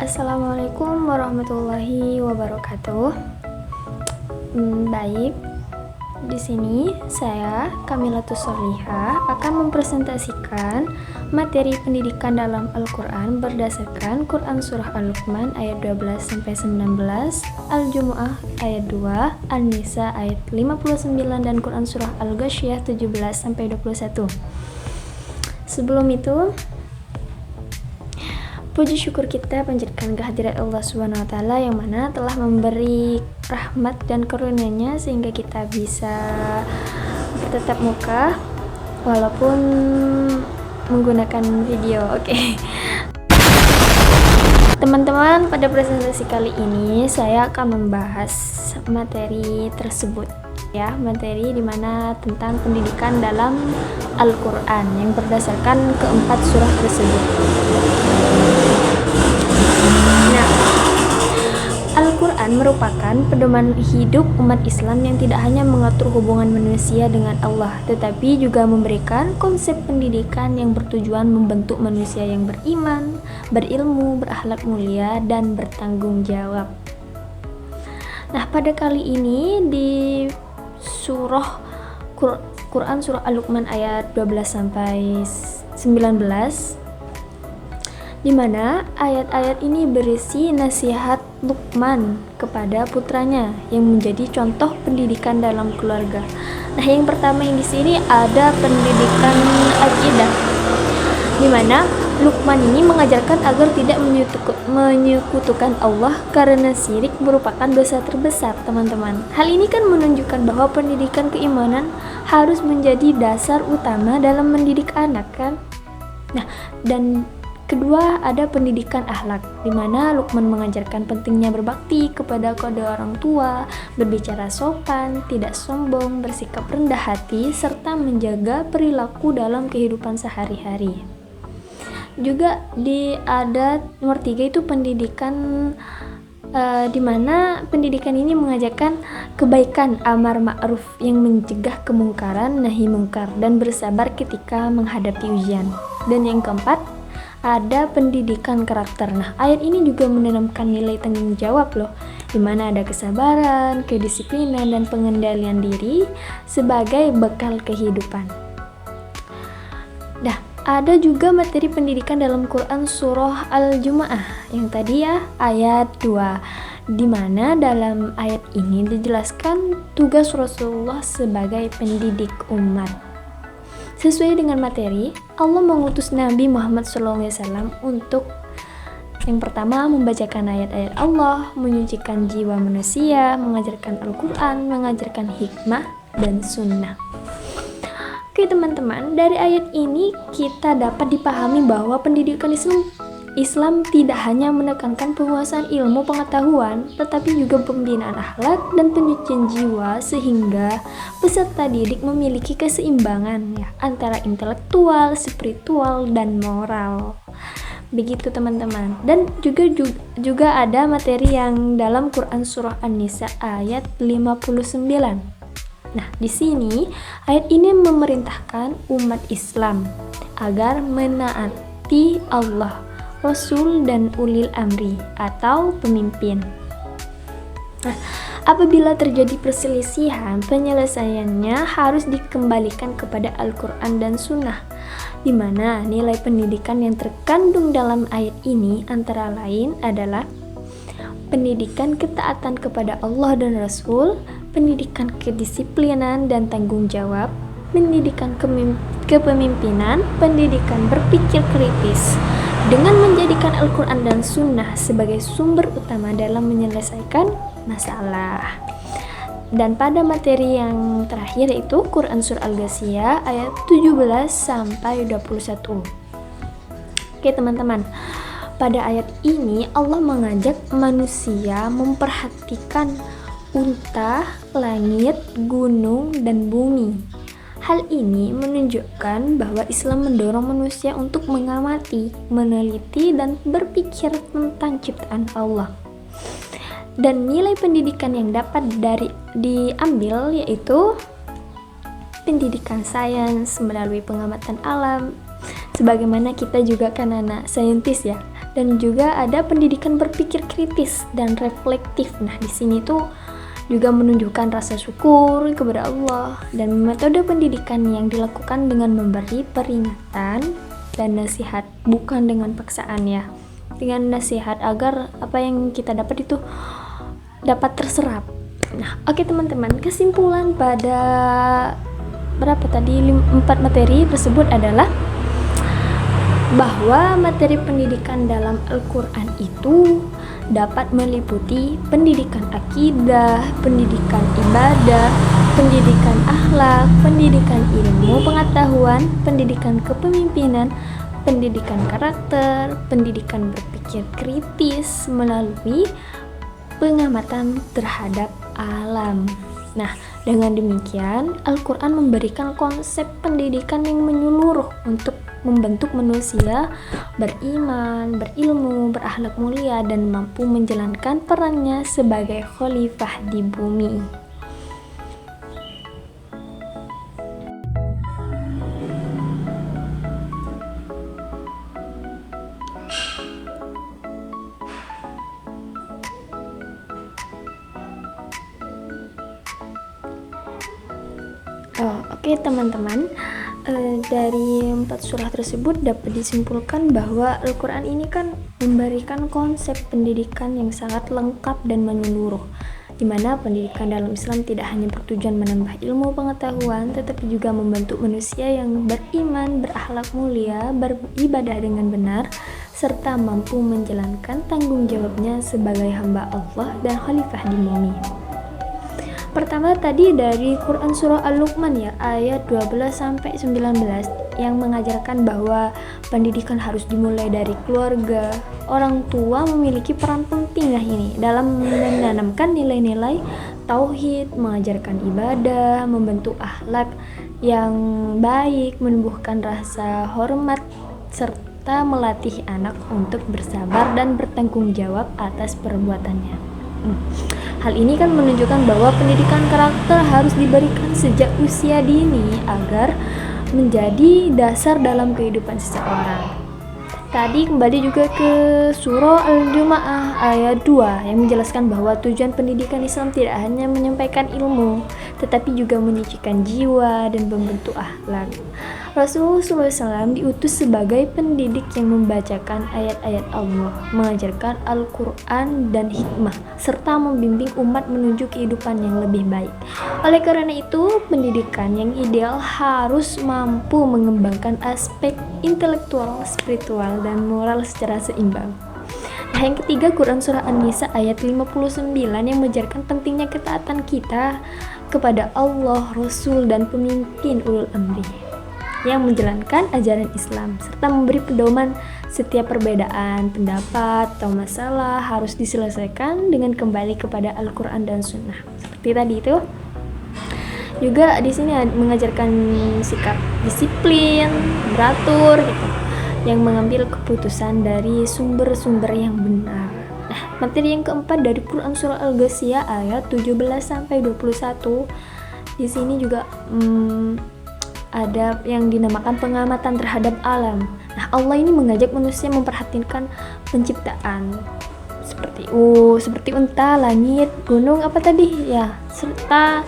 Assalamualaikum warahmatullahi wabarakatuh. Baik, di sini saya Kamilatus Solihah akan mempresentasikan materi pendidikan dalam Al-Quran berdasarkan Quran Surah Al-Luqman ayat 12-19, Al-Jumu'ah ayat 2, An-Nisa ayat 59, dan Quran Surah Al-Ghasyiyah 17-21. Sebelum itu, puji syukur kita panjatkan kehadirat Allah SWT yang mana telah memberi rahmat dan karunia-Nya sehingga kita bisa bertatap muka walaupun menggunakan video. Oke. Teman-teman, pada presentasi kali ini saya akan membahas materi tersebut, ya, materi dimana tentang pendidikan dalam Al-Quran yang berdasarkan keempat surah tersebut. Nah, Al-Quran merupakan pedoman hidup umat Islam yang tidak hanya mengatur hubungan manusia dengan Allah, tetapi juga memberikan konsep pendidikan yang bertujuan membentuk manusia yang beriman, berilmu, berakhlak mulia, dan bertanggung jawab. Nah, pada kali ini di Quran Surah Al-Luqman ayat 12-19, di mana ayat-ayat ini berisi nasihat Luqman kepada putranya yang menjadi contoh pendidikan dalam keluarga. Nah, yang pertama yang di sini ada pendidikan akidah, di mana Luqman ini mengajarkan agar tidak menyekutukan Allah karena syirik merupakan dosa terbesar, teman-teman. Hal ini kan menunjukkan bahwa pendidikan keimanan harus menjadi dasar utama dalam mendidik anak, kan? Nah, dan kedua ada pendidikan akhlak, di mana Luqman mengajarkan pentingnya berbakti kepada kedua orang tua, berbicara sopan, tidak sombong, bersikap rendah hati, serta menjaga perilaku dalam kehidupan sehari-hari. Juga ada nomor 3 itu pendidikan di mana pendidikan ini mengajarkan kebaikan, amar ma'ruf yang mencegah kemungkaran, nahi mungkar, dan bersabar ketika menghadapi ujian. Dan yang keempat ada pendidikan karakter. Nah, ayat ini juga menanamkan nilai tanggung jawab loh, di mana ada kesabaran, kedisiplinan, dan pengendalian diri sebagai bekal kehidupan. Nah, ada juga materi pendidikan dalam Quran Surah Al-Jumu'ah yang tadi ya, ayat 2, di mana dalam ayat ini dijelaskan tugas Rasulullah sebagai pendidik umat. Sesuai dengan materi, Allah mengutus Nabi Muhammad SAW untuk yang pertama membacakan ayat-ayat Allah, menyucikan jiwa manusia, mengajarkan Al-Quran, mengajarkan hikmah dan sunnah. Oke teman-teman, dari ayat ini kita dapat dipahami bahwa pendidikan Islam tidak hanya menekankan penguasaan ilmu pengetahuan, tetapi juga pembinaan akhlak dan penyucian jiwa sehingga peserta didik memiliki keseimbangan ya antara intelektual, spiritual, dan moral. Begitu teman-teman. Dan juga ada materi yang dalam Quran Surah An-Nisa ayat 59. Nah, di sini ayat ini memerintahkan umat Islam agar menaati Allah, Rasul, dan ulil amri atau pemimpin. Nah, apabila terjadi perselisihan, penyelesaiannya harus dikembalikan kepada Al-Quran dan Sunnah, di mana nilai pendidikan yang terkandung dalam ayat ini antara lain adalah pendidikan ketaatan kepada Allah dan Rasul, pendidikan kedisiplinan dan tanggung jawab, pendidikan kepemimpinan, pendidikan berpikir kritis, dengan menjadikan Al-Quran dan Sunnah sebagai sumber utama dalam menyelesaikan masalah. Dan pada materi yang terakhir yaitu Quran Surah Al-Ghasyiyah ayat 17-21. Oke teman-teman, pada ayat ini Allah mengajak manusia memperhatikan unta, langit, gunung, dan bumi. Hal ini menunjukkan bahwa Islam mendorong manusia untuk mengamati, meneliti, dan berpikir tentang ciptaan Allah. Dan nilai pendidikan yang dapat diambil yaitu pendidikan sains melalui pengamatan alam. Sebagaimana kita juga kan anak saintis ya, dan juga ada pendidikan berpikir kritis dan reflektif. Nah, di sini tuh juga menunjukkan rasa syukur kepada Allah, dan metode pendidikan yang dilakukan dengan memberi peringatan dan nasihat, bukan dengan paksaan ya. Dengan nasihat agar apa yang kita dapat itu dapat terserap. Nah, oke teman-teman, kesimpulan pada berapa tadi 4 materi tersebut adalah bahwa materi pendidikan dalam Al-Quran itu dapat meliputi pendidikan akidah, pendidikan ibadah, pendidikan akhlak, pendidikan ilmu pengetahuan, pendidikan kepemimpinan, pendidikan karakter, pendidikan berpikir kritis melalui pengamatan terhadap alam. Nah, dengan demikian Al-Quran memberikan konsep pendidikan yang menyeluruh untuk membentuk manusia beriman, berilmu, berakhlak mulia, dan mampu menjalankan perannya sebagai khalifah di bumi. Oke teman-teman, dari 4 surah tersebut dapat disimpulkan bahwa Al-Quran ini kan memberikan konsep pendidikan yang sangat lengkap dan menyeluruh, di mana pendidikan dalam Islam tidak hanya bertujuan menambah ilmu pengetahuan, tetapi juga membentuk manusia yang beriman, berakhlak mulia, beribadah dengan benar, serta mampu menjalankan tanggung jawabnya sebagai hamba Allah dan khalifah di bumi. Pertama tadi dari Quran Surah Al-Luqman ya, ayat 12-19 yang mengajarkan bahwa pendidikan harus dimulai dari keluarga. Orang tua memiliki peran penting ini dalam menanamkan nilai-nilai tauhid, mengajarkan ibadah, membentuk akhlak yang baik, menumbuhkan rasa hormat, serta melatih anak untuk bersabar dan bertanggung jawab atas perbuatannya. Hal ini kan menunjukkan bahwa pendidikan karakter harus diberikan sejak usia dini agar menjadi dasar dalam kehidupan seseorang. Tadi kembali juga ke surah Al-Jumu'ah ayat 2 yang menjelaskan bahwa tujuan pendidikan Islam tidak hanya menyampaikan ilmu, tetapi juga menyucikan jiwa dan membentuk akhlak. Rasulullah SAW diutus sebagai pendidik yang membacakan ayat-ayat Allah, mengajarkan Al-Quran dan hikmah, serta membimbing umat menuju kehidupan yang lebih baik. Oleh karena itu, pendidikan yang ideal harus mampu mengembangkan aspek intelektual, spiritual, dan moral secara seimbang. Nah, yang ketiga, Quran Surah An-Nisa ayat 59 yang mengajarkan pentingnya ketaatan kita kepada Allah, Rasul, dan pemimpin ulul amri yang menjalankan ajaran Islam, serta memberi pedoman setiap perbedaan pendapat atau masalah harus diselesaikan dengan kembali kepada Al-Quran dan Sunnah. Seperti tadi itu. Juga di sini mengajarkan sikap disiplin, beratur gitu, yang mengambil keputusan dari sumber-sumber yang benar. Nah, materi yang keempat dari Quran Surah Al-Ghasyiyah ayat 17-21. Di sini juga ada yang dinamakan pengamatan terhadap alam. Nah, Allah ini mengajak manusia memperhatikan penciptaan seperti unta, langit, gunung, apa tadi ya, serta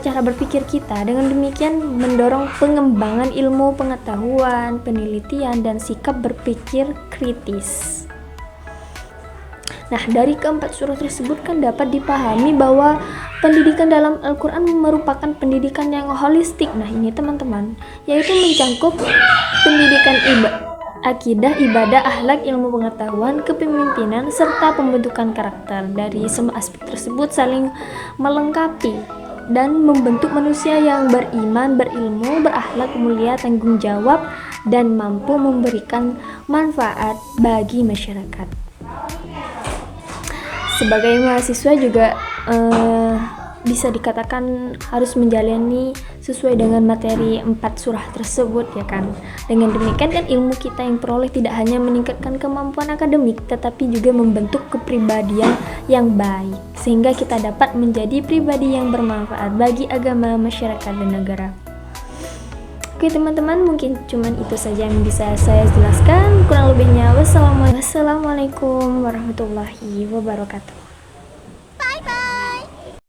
cara berpikir kita. Dengan demikian mendorong pengembangan ilmu pengetahuan, penelitian, dan sikap berpikir kritis. Nah, dari keempat surah tersebut kan dapat dipahami bahwa pendidikan dalam Al-Quran merupakan pendidikan yang holistik. Nah, ini teman-teman, yaitu mencakup pendidikan akidah, ibadah, akhlak, ilmu pengetahuan, kepemimpinan, serta pembentukan karakter. Dari semua aspek tersebut saling melengkapi dan membentuk manusia yang beriman, berilmu, berakhlak mulia, tanggung jawab, dan mampu memberikan manfaat bagi masyarakat. Sebagai mahasiswa juga bisa dikatakan harus menjalani sesuai dengan materi 4 surah tersebut ya kan. Dengan demikian kan ilmu kita yang peroleh tidak hanya meningkatkan kemampuan akademik, tetapi juga membentuk kepribadian yang baik, sehingga kita dapat menjadi pribadi yang bermanfaat bagi agama, masyarakat, dan negara. Oke teman-teman, mungkin cuman itu saja yang bisa saya jelaskan. Kurang lebihnya wassalamualaikum warahmatullahi wabarakatuh.